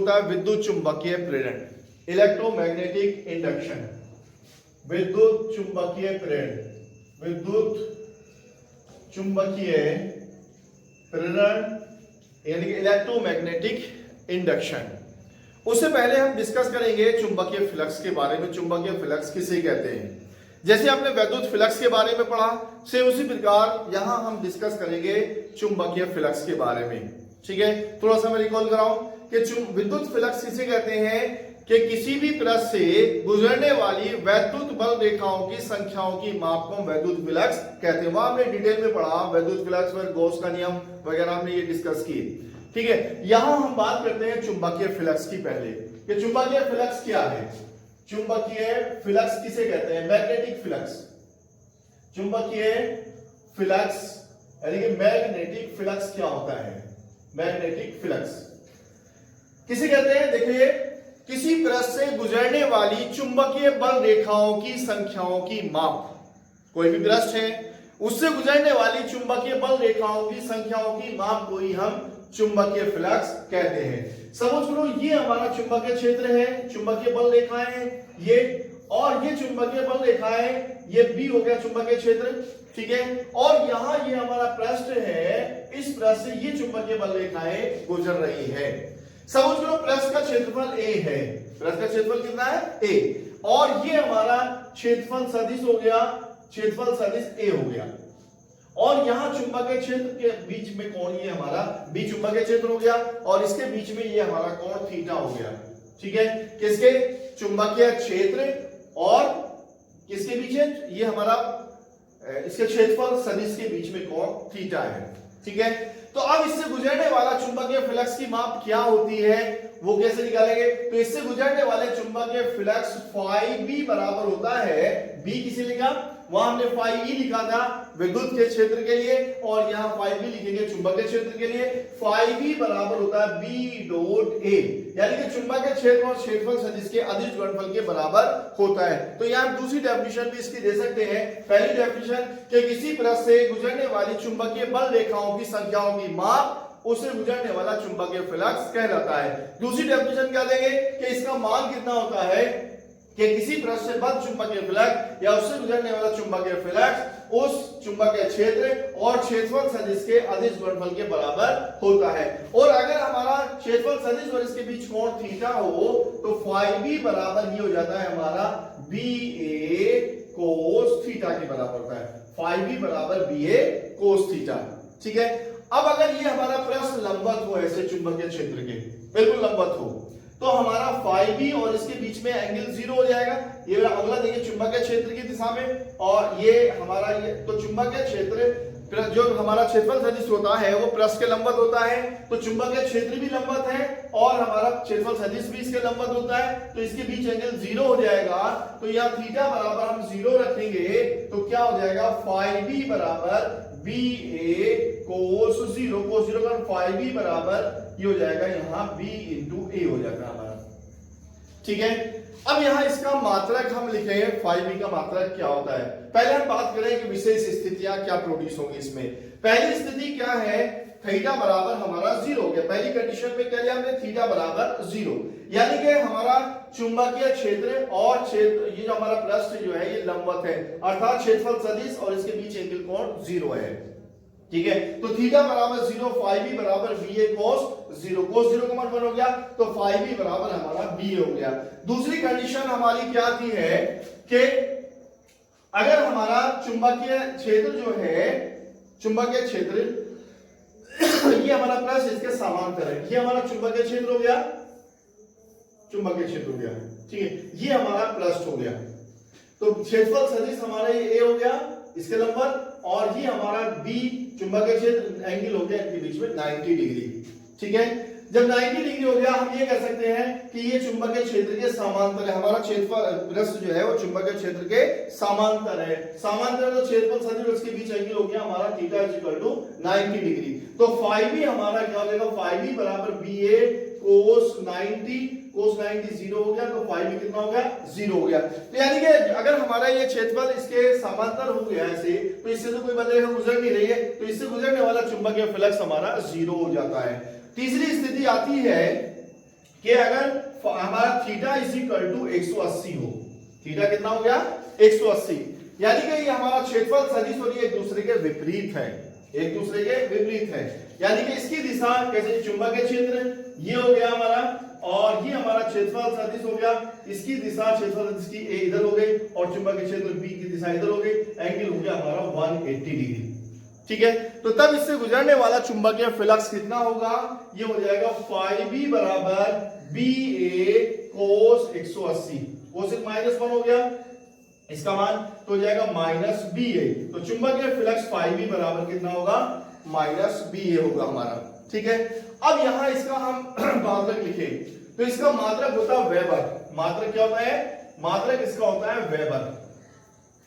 होता है विद्युत चुंबकीय प्रेरण, इलेक्ट्रोमैग्नेटिक इंडक्शन। विद्युत चुंबकीय प्रेरण, विद्युत चुंबकीय प्रेरण यानी कि इलेक्ट्रोमैग्नेटिक इंडक्शन। उससे पहले हम डिस्कस करेंगे चुंबकीय फ्लक्स के बारे में। चुंबकीय फ्लक्स किसे कहते हैं? जैसे आपने वैद्युत फ्लक्स के बारे में पढ़ा, से उसी प्रकार यहां हम डिस्कस करेंगे चुंबकीय फ्लक्स के बारे में। ठीक है, थोड़ा सा मैं रिकॉल कराऊं कि विद्युत फ्लक्स किसे कहते हैं कि किसी भी पृष्ठ से गुजरने वाली वैद्युत बल रेखाओं की संख्याओं की माप को वैद्युत फ्लक्स कहते हैं। वहां हमने डिटेल में पढ़ा वैद्युत फ्लक्स पर गॉस का नियम वगैरह हमने ये डिस्कस किए। ठीक है, यहां हम बात करते हैं चुंबकीय फ्लक्स की। पहले कि चुंबकीय फ्लक्स क्या है? चुंबकीय फ्लक्स किसे कहते हैं? Magnetic flux. चुंबकीय फ्लक्स यानी कि मैग्नेटिक फ्लक्स क्या होता है? मैग्नेटिक फ्लक्स किसे कहते हैं? देखिए, किसी पृष्ठ से गुजरने वाली चुंबकीय बल रेखाओं की संख्याओं की माप। कोई भी पृष्ठ है, उससे गुजरने वाली चुंबकीय बल रेखाओं की संख्याओं की माप को ही हम चुंबकीय फ्लक्स कहते हैं। समझ लो, ये हमारा चुंबकीय क्षेत्र है, चुंबकीय बल रेखाएं हैं ये, और ये चुंबकीय बल रेखाएं, ये बी हो गया चुंबकीय क्षेत्र। ठीक है, और यहां ये हमारा पृष्ठ है, इस पृष्ठ से ये चुंबकीय बल रेखाएं गुजर रही है। समझ लो, पृष्ठ का क्षेत्रफल ए है। पृष्ठ का क्षेत्रफल कितना है? ए। और ये हमारा क्षेत्रफल सदिश हो गया, क्षेत्रफल सदिश ए हो गया। और यहां चुंबकीय क्षेत्र के बीच में कोण ये हमारा बी चुंबकीय क्षेत्र हो गया, और इसके बीच में ये हमारा कोण थीटा हो गया। ठीक है, किसके? चुंबकीय क्षेत्र और किसके बीच है? ये हमारा इसके क्षेत्रफल सदिश के बीच में कोण थीटा है। ठीक है, तो अब इससे गुजरने वाला चुंबकीय फ्लक्स की माप क्या होती है, वो कैसे निकालेंगे? तो इससे गुजरने वाले चुंबकीय फ्लक्स फाई बी बराबर होता है, बी किसे लिखा? वहां हमने फाई ई लिखा था विद्युत के क्षेत्र के लिए, और यहां फाई बी लिखेंगे चुंबकीय क्षेत्र के लिए। फाई बी बराबर होता है बी डॉट ए, यानी कि चुंबकीय क्षेत्र और क्षेत्रफल सदिश के अदिश गुणनफल के बराबर होता है। तो यहां दूसरी डेफिनेशन भी इसकी दे सकते हैं। पहली डेफिनेशन कि किसी पृष्ठ से गुजरने वाली चुंबकीय बल रेखाओं की संख्याओं की माप उससे गुजरने वाला चुंबकीय फ्लक्स कहलाता है। दूसरी डेफिनेशन क्या देंगे कि इसका मान कितना होता है कि किसी पृष्ठ से बद्ध चुंबकीय फ्लक्स या उससे गुजरने वाला चुंबकीय फ्लक्स उस चुंबकीय क्षेत्र और क्षेत्रफल सदिश के अदिश गुणनफल के बराबर होता है। और अगर हमारा क्षेत्रफल सदिश और इसके बीच कोण थीटा हो तो फाई बी बराबर ये हो जाता है हमारा बी ए कोस थीटा के बराबर होता है। फाई बी बराबर बी ए कोस थीटा। ठीक है, अब अगर ये हमारा पृष्ठ लंबवत हो ऐसे चुंबकीय क्षेत्र के, बिल्कुल लंबवत हो, तो हमारा फाई बी और इसके बीच में एंगल जीरो हो जाएगा। ये मेरा अगला देखिए चुंबकीय क्षेत्र की दिशा में, और ये हमारा ये तो चुंबकीय क्षेत्र जो हमारा क्षेत्रफल सदिश होता है वो पृष्ठ के लंबवत होता है, तो चुंबकीय क्षेत्र भी लंबवत है और हमारा क्षेत्रफल सदिश भी इसके लंबवत होता है, तो इसके बीच एंगल जीरो हो जाएगा। तो यहाँ थीटा बराबर हम जीरो रखेंगे तो क्या हो जाएगा? फाई बी बराबर B A cos zero, cos zero का फाई बी बराबर ये हो जाएगा यहाँ बी इंटू ए हो जाएगा हमारा। ठीक है, अब यहां इसका मात्रक हम लिखें, फाई बी का मात्रक क्या होता है। पहले हम बात करें कि विशेष स्थितियां क्या प्रोड्यूस होंगी इसमें। पहली स्थिति क्या है? थीटा बराबर हमारा जीरो हो गया। पहली कंडीशन में क्या लिया हमने? थीटा बराबर जीरो, यानी कि हमारा चुंबकीय क्षेत्र और क्षेत्र ये जो हमारा पृष्ठ जो है ये लंबवत है, अर्थात क्षेत्रफल सदिश और इसके बीच एंगल कोण जीरो है। ठीक है, तो थीटा बराबर जीरो, फाई बी बराबर B A cos zero, cos zero का मान 1 हो गया, तो फाई बी बराबर हमारा बी हो गया। दूसरी कंडीशन हमारी क्या थी है कि अगर हमारा चुंबकीय क्षेत्र जो है, चुंबकीय क्षेत्र ये हमारा प्लस इसके समांतर है, ये हमारा चुंबकीय क्षेत्र हो गया, चुंबकीय क्षेत्र हो गया। ठीक है, ये हमारा प्लस हो गया, तो क्षेत्रफल सदिश हमारा ये ए हो गया इसके लंबवत, और ये हमारा बी चुंबकीय क्षेत्र एंगल हो गया इनके बीच में 90 डिग्री। ठीक है, जब 90 डिग्री हो गया हम ये कह सकते हैं कि ये चुंबकीय क्षेत्र के समांतर है। हमारा क्षेत्रफल पृष्ठ जो है वो चुंबकीय क्षेत्र के समांतर है। समांतर तो क्षेत्रफल सदिश और इसके बीच एंगल हो गया हमारा थीटा इज इक्वल टू 90 डिग्री। तो फाई बी हमारा क्या हो जाएगा? फाई बी बराबर B A cos 90, cos 90 zero हो गया, तो फाई बी कितना हो गया? जीरो हो गया। तो यानी कि अगर हमारा ये क्षेत्रफल इसके समांतर हो गया ऐसे, तो इससे तो कोई बल रेखा गुजर नहीं रही है, तो इससे गुजरने वाला चुंबकीय फ्लक्स हमारा जीरो हो जाता है। तीसरी स्थिति आती है कि अगर हमारा थीटा इज इक्वल टू 180 हो, थीटा कितना हो गया 180, यानी कि ये हमारा क्षेत्रफल सदिश और ये एक दूसरे के विपरीत है, एक दूसरे के विपरीत है, यानी कि इसकी दिशा कैसे चुंबकीय क्षेत्र ये हो गया हमारा और ये हमारा क्षेत्रफल सदिश हो गया, इसकी दिशा क्षेत्रफल सदिश की ए इधर हो गई और चुंबकीय क्षेत्र बी की दिशा इधर हो गई, एंगल हो गया हमारा 180 डिग्री। ठीक है, तो तब इससे गुजरने वाला चुंबकीय फ्लक्स कितना होगा, ये हो जाएगा phi b बराबर ba cos 180, cos -1 हो गया इसका मान, तो हो जाएगा -ba, तो चुंबकीय फ्लक्स phi b बराबर कितना होगा -ba होगा हमारा। ठीक है, अब यहां इसका हम मात्रक लिखें तो इसका मात्रक होता है वेबर, मात्रक क्या होता है, मात्रक इसका होता है वेबर,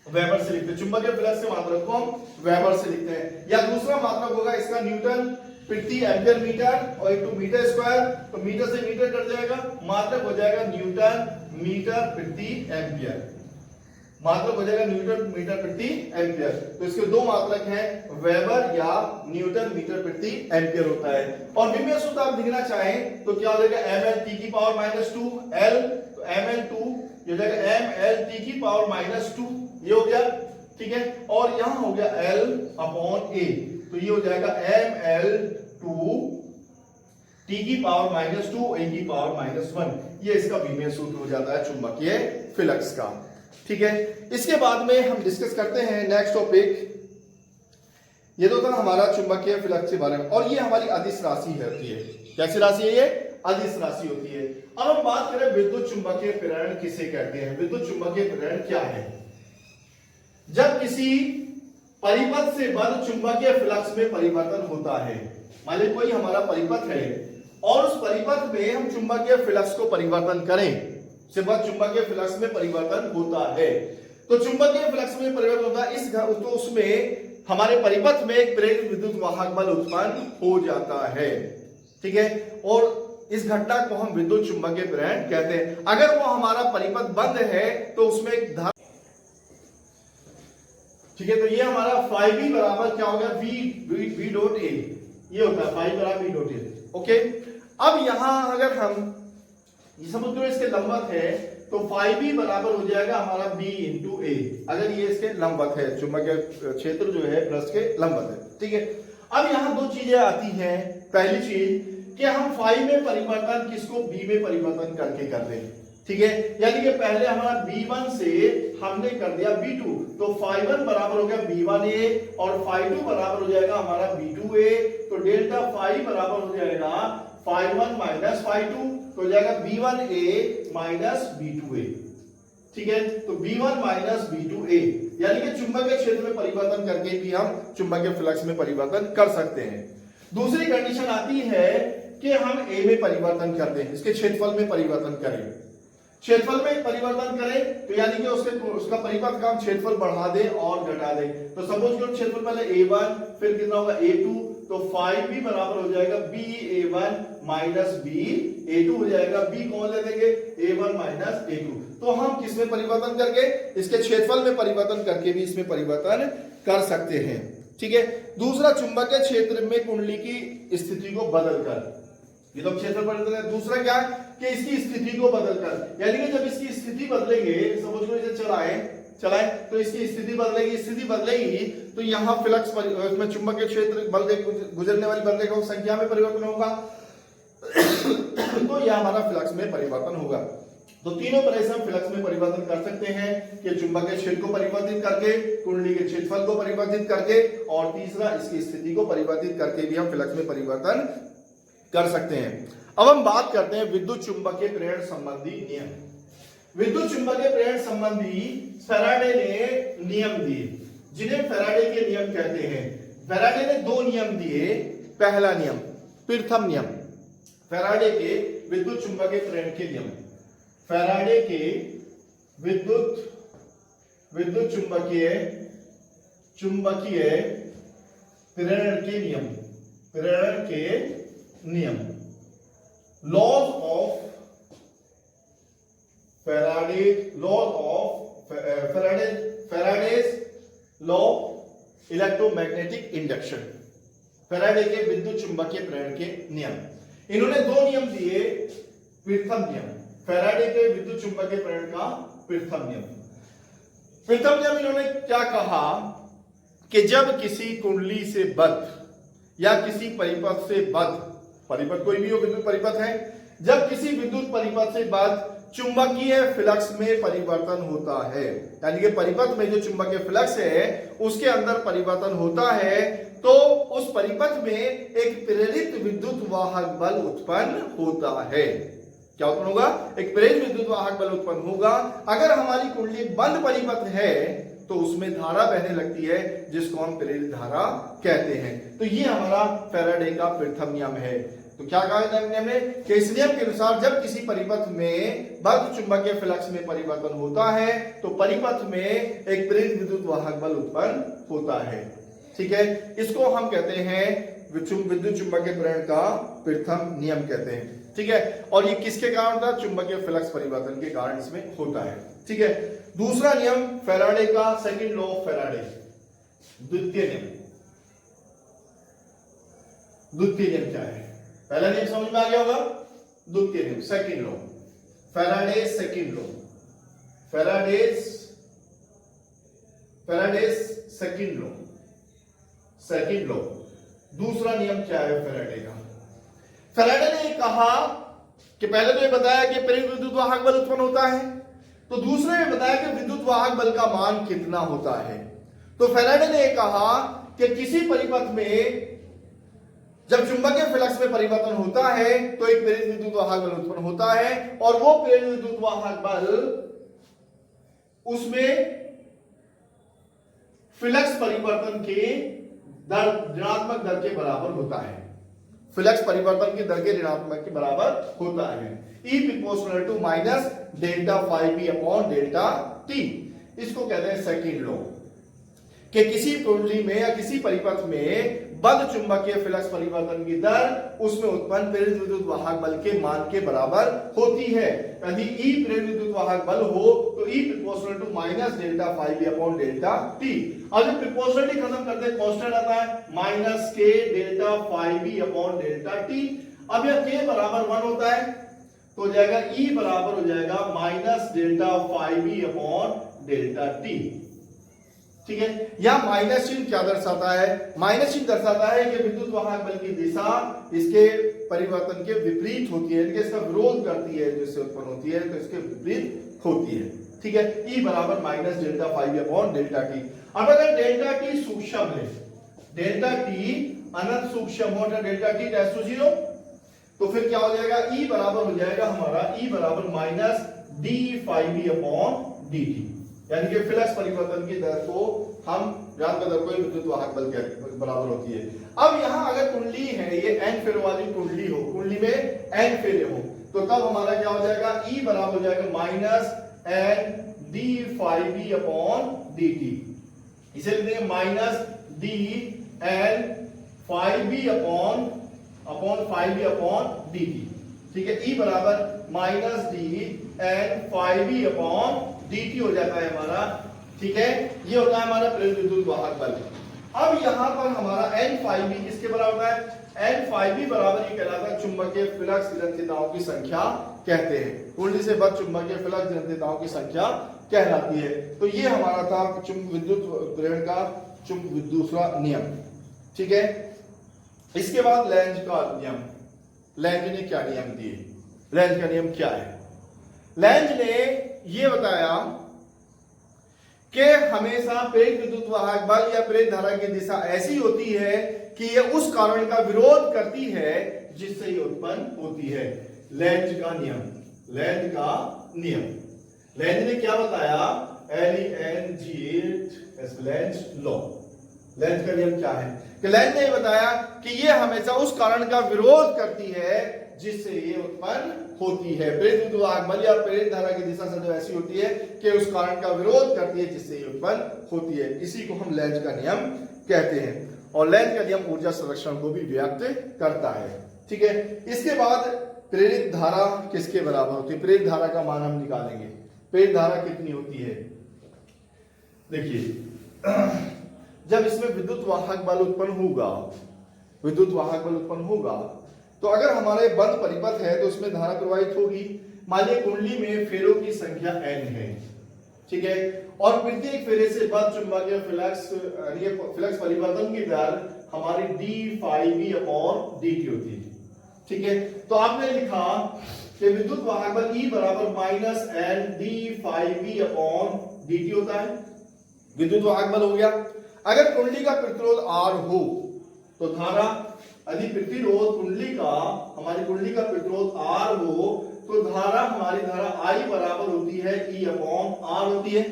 वेबर से लिखते हैं, चुंबकीय फ्लक्स के मात्रक को हम वेबर से लिखते हैं, या दूसरा मात्रक होगा इसका न्यूटन प्रति एम्पीयर मीटर और इनटू मीटर स्क्वायर, तो मीटर से मीटर कट जाएगा, मात्रक हो जाएगा न्यूटन मीटर प्रति एम्पीयर, मात्रक हो जाएगा न्यूटन मीटर प्रति एम्पीयर, तो इसके दो मात्रक हैं वेबर या न्यूटन मीटर प्रति एम्पीयर होता है। और विमेय सूत्र आप लिखना चाहें तो क्या हो जाएगा ml t की पावर -2 l, तो ml2 ये हो जाएगा ml t की पावर -2, ये हो गया। ठीक है, और यहां हो गया l अपॉन a, तो ये हो जाएगा ml2 t की पावर -2 a की पावर -1, ये इसका विमेय सूत्र हो जाता है चुंबकीय फ्लक्स का। ठीक है, इसके बाद में हम डिस्कस करते हैं नेक्स्ट टॉपिक, ये तो था हमारा चुंबकीय फ्लक्स के बारे में, और ये हमारी अदिश राशि होती है, कैसी राशि है ये, अदिश राशि होती है। अब हम बात करें विद्युत चुंबकीय प्रेरण किसे कहते हैं, विद्युत चुंबकीय प्रेरण क्या है, जब किसी परिपथ से बद्ध चुंबकीय फ्लक्स में परिवर्तन होता है, मान लीजिए कोई हमारा परिपथ है और उस परिपथ में हम चुंबकीय फ्लक्स को परिवर्तन करें, से बद्ध चुंबकीय फ्लक्स में परिवर्तन होता है, तो चुंबकीय फ्लक्स में परिवर्तन होता है, तो उसमें हमारे परिपथ में एक प्रेरित विद्युत वाहक बल उत्पन्न हो जाता है। ठीक है, और इस घटना को हम विद्युत चुंबकीय प्रेरण कहते हैं। अगर वो हमारा परिपथ बंद है तो उसमें एक धारा, ठीक है, तो ये हमारा phi b बराबर क्या होगा v डॉट a, ये होता है phi बराबर v डॉट a। ओके, अब यहां अगर हम ये समझ लो इसके लंबवत है तो phi b बराबर हो जाएगा हमारा b इंटू a, अगर ये इसके लंबवत है, चुंबकीय क्षेत्र जो है पृष्ठ के लंबवत है। ठीक है, अब यहां दो चीजें आती हैं, पहली चीज कि हम phi में परिवर्तन किसको b में परिवर्तन करके कर दें। ठीक है, यानी कि पहले हमारा b1 से हमने कर दिया b2, तो phi1 बराबर हो गया b1a और phi2 बराबर हो जाएगा हमारा b2a, तो डेल्टा phi बराबर हो जाएगा phi1 माइनस phi2, तो हो जाएगा b1a माइनस b2a। ठीक है, तो b1 माइनस b2a, यानी कि चुंबकीय क्षेत्र में परिवर्तन करके भी हम चुंबकीय फ्लक्स में परिवर्तन कर सकते हैं। दूसरी कंडीशन आती है कि हम a में परिवर्तन कर दें, इसके क्षेत्रफल में परिवर्तन करें, क्षेत्रफल में परिवर्तन करें तो यानी कि उसका परिपथ का हम क्षेत्रफल बढ़ा दें और घटा दें, तो सपोज करो क्षेत्रफल पहले a1 फिर कितना होगा a2, तो phi b बराबर हो जाएगा ba1 माइनस ba2 हो जाएगा, b कौन ले देंगे a1 माइनस a2, तो हम किसमें परिवर्तन करके, इसके क्षेत्रफल में परिवर्तन करके भी इसमें परिवर्तन कर सकते हैं। ठीक है, दूसरा चुंबकीय क्षेत्र में कुंडली की स्थिति को बदलकर, ये तो क्षेत्र परिवर्तन है। दूसरा क्या कि इसकी स्थिति को बदलकर, यानी कि जब इसकी स्थिति बदलेंगे, समझ लो इसे चलाएं तो इसकी स्थिति बदलेगी, स्थिति बदलेगी तो यहाँ फ्लक्स में चुंबकीय क्षेत्र बल गुजरने वाली बल रेखाओं की संख्या में परिवर्तन होगा तो यह हमारा फ्लक्स में परिवर्तन होगा। तो तीनों तरह से हम फ्लक्स में परिवर्तन कर सकते हैं कि चुंबकीय क्षेत्र को परिवर्तित करके, कुंडली के क्षेत्रफल को परिवर्तित करके, और तीसरा इसकी स्थिति को परिवर्तित करके भी हम फ्लक्स में परिवर्तन कर सकते हैं। अब हम बात करते हैं विद्युत चुंबकीय प्रेरण संबंधी नियम। विद्युत चुंबकीय प्रेरण संबंधी फैराडे ने नियम दिए, जिन्हें फैराडे के नियम कहते हैं। फैराडे ने दो नियम दिए, पहला नियम प्रथम नियम, फैराडे के विद्युत चुंबकीय प्रेरण के नियम, फैराडे के विद्युत चुंबकीय प्रेरण के नियम, laws of Faraday's law electromagnetic induction, Faraday के विद्युत चुंबकीय प्रेरण के नियम। इन्होंने दो नियम दिए, प्रथम नियम, फैराडे के विद्युत चुंबकीय प्रेरण का प्रथम नियम। प्रथम नियम इन्होंने क्या कहा कि जब किसी कुंडली से बद्ध या किसी परिपथ से बद्ध, परिपथ कोई भी हो, विद्युत परिपथ है, जब किसी विद्युत परिपथ से बद्ध चुंबकीय फ्लक्स में परिवर्तन होता है, यानी कि परिपथ में जो चुंबकीय फ्लक्स है उसके अंदर परिवर्तन होता है, तो उस परिपथ में एक प्रेरित विद्युत वाहक बल उत्पन्न होता है। क्या उत्पन्न होगा? एक प्रेरित विद्युत वाहक बल उत्पन्न होगा। अगर हमारी कुंडली बंद परिपथ है तो उसमें धारा बहने लगती है, जिसको हम प्रेरित धारा कहते हैं। तो ये हमारा फैराडे का प्रथम नियम है। तो क्या कहा नियम ने कि इस नियम के अनुसार जब किसी परिपथ में बद्ध चुंबकीय फ्लक्स में परिवर्तन होता है तो परिपथ में एक प्रेरित विद्युत वाहक बल उत्पन्न होता है। ठीक है, इसको हम कहते हैं विद्युत चुंबकीय प्रेरण का प्रथम नियम कहते हैं। ठीक है, और ये किसके कारण होता है? चुंबकीय फ्लक्स परिवर्तन के कारण इसमें होता है। ठीक है, दूसरा नियम फैराडे का सेकंड लॉ ऑफ फैराडे, द्वितीय नियम। द्वितीय नियम क्या है? पहला नियम समझ में आ गया होगा, द्वितीय नियम second law, Faraday second law, Faraday's second law, second law. दूसरा नियम क्या है फैराडे का? फैराडे ने कहा कि पहले तो ये बताया कि प्रेरित विद्युत वाहक बल उत्पन्न होता है, तो दूसरे में बताया कि विद्युत वाहक बल का मान कितना होता है। तो फैराडे ने कहा कि किसी परिपथ में जब चुंबकीय फ्लक्स में परिवर्तन होता है तो एक प्रेरित विद्युत वाहक बल उत्पन्न होता है, और वो प्रेरित विद्युत वाहक बल उसमें फ्लक्स परिवर्तन के दर, ऋणात्मक दर के बराबर होता है। फ्लक्स परिवर्तन की दर के ऋणात्मक के बराबर होता है। E proportional to minus delta phi B upon delta T. इसको कहते हैं सेकंड लॉ, कि किसी कुंडली में या किसी परिपथ में बद्ध चुंबकीय फ्लक्स परिवर्तन की दर उसमें उत्पन्न प्रेरित विद्युत वाहक बल के मान के बराबर होती है। यदि E प्रेरित विद्युत वाहक बल हो तो E proportional to minus delta phi B upon delta T. अब जब प्रोपोर्शनलिटी खत्म करते हैं कांस्टेंट आता है minus K delta phi B upon delta T. अब यह के बराबर 1 होता है तो हो जाएगा E बराबर हो जाएगा minus delta phi B upon delta T. ठीक है, यह माइनस चिन्ह क्या दर्शाता है? माइनस चिन्ह दर्शाता है कि विद्युत वाहक बल की दिशा इसके परिवर्तन के विपरीत होती है, इसका विरोध करती है, जिससे उत्पन्न होती है तो इसके विपरीत होती है। ठीक है, E बराबर minus delta phi B upon delta T. अब अगर डेल्टा टी सूक्ष्म है, डेल्टा टी अनंत सूक्ष्म हो, डेल्टा टी टेंड्स टू 0, तो फिर क्या हो जाएगा? E बराबर हो जाएगा हमारा E बराबर minus D phi B upon D T, यानी कि फ्लक्स परिवर्तन की दर को हम ऋणात्मक दर को विद्युत वाहक बल के बराबर होती है। अब यहां अगर कुंडली है, ये n फेरे वाली कुंडली हो, कुंडली में n फेरे हो, तो तब हमारा क्या हो जाएगा? E बराबर हो जाएगा minus n D phi B upon D T. इसे लिख देंगे minus D N phi B upon phi B upon D T. ठीक है, E बराबर minus D N phi B upon dt हो जाता है हमारा। ठीक है, ये होता है हमारा प्रेरित विद्युत वाहक बल। अब यहां पर हमारा n फाई बी किसके बराबर होता है? n फाई बी बराबर ये कहलाता है चुंबकीय फ्लक्स निरंतरताओं की संख्या कहते हैं। कुंडली से बद्ध चुंबकीय फ्लक्स निरंतरताओं की संख्या कहलाती है। तो ये हमारा था विद्युत प्रेरण का दूसरा नियम। ठीक है, इसके बाद लेंज का नियम। लेंज ने क्या नियम दिए? लेंज का नियम क्या है? लेंज ने यह बताया कि हमेशा प्रेरित विद्युत वाहक बल या प्रेरित धारा की दिशा ऐसी होती है कि यह उस कारण का विरोध करती है जिससे ये उत्पन्न होती है। लेंज का नियम, लेंज का नियम। लेंज ने क्या बताया? Lenz law. लेंज का नियम क्या है? कि लेंज ने बताया कि यह हमेशा उस कारण का विरोध करती है जिससे ये उत्पन्न होती है। प्रेरित विद्युत वाहक बल या प्रेरित धारा की दिशा जो ऐसी होती है कि उस कारण का विरोध करती है जिससे ये उत्पन्न होती है। इसी को हम लेंज का नियम कहते हैं। और लेंज का नियम ऊर्जा संरक्षण को भी व्यक्त करता है। ठीक है, इसके बाद प्रेरित धारा किसके बराबर होती है? प्रेरित धारा का मान हम निकालेंगे। प्रेरित धारा कितनी होती है? देखिए, जब इसमें विद्युत वाहक बल उत्पन्न होगा, विद्युत वाहक बल उत्पन्न होगा तो अगर हमारे बंद परिपथ है तो उसमें धारा प्रवाहित होगी। मान लीजिए कुंडली में फेरों की संख्या n है, ठीक है, और प्रत्येक फेरे से बद्ध चुंबकीय फ्लक्स परिवर्तन की दर हमारी d phi v upon dt होती है, ठीक है। तो आपने लिखा कि विद्युत वाहक बल E बराबर minus n d phi v upon dt होता है, विद्युत वाहक बल हो गया। अगर कुंडली का प्रतिरोध R हो तो धारा, यदि प्रतिरोध कुंडली का, हमारी कुंडली का प्रतिरोध R हो तो धारा, हमारी धारा I बराबर होती है E अपॉन R होती है,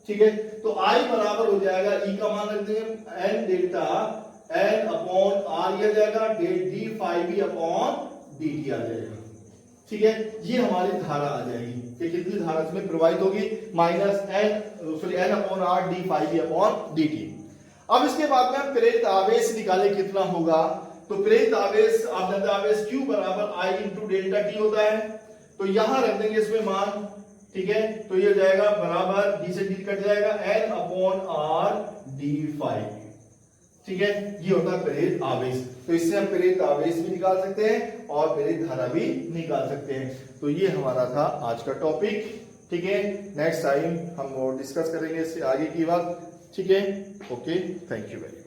ठीक है। तो I बराबर हो जाएगा, E का मान रख देंगे n delta n upon R आ जाएगा, d phi v upon dt आ जाएगा, ठीक है। ये हमारी धारा आ जाएगी कि कितनी धारा इसमें प्रवाहित होगी, minus n upon R d phi v upon dt। अब इसके बाद में हम प्रेरित आवेश निकाले कितना होगा, तो प्रेरित आवेश, आप जानते हैं आवेश Q बराबर I इंटू डेल्टा T होता है, तो यहां रख देंगे इसमें मान, ठीक है। तो ये जाएगा बराबर d से d कट जाएगा n upon R d phi, ठीक है। ये होता है प्रेरित आवेश। तो इससे हम प्रेरित आवेश भी निकाल सकते हैं और प्रेरित धारा भी निकाल सकते हैं। तो ये हमारा था आज का टॉपिक, ठीक है। नेक्स्ट टाइम हम और डिस्कस करेंगे इससे आगे की बात, ठीक है। Okay, thank you very much.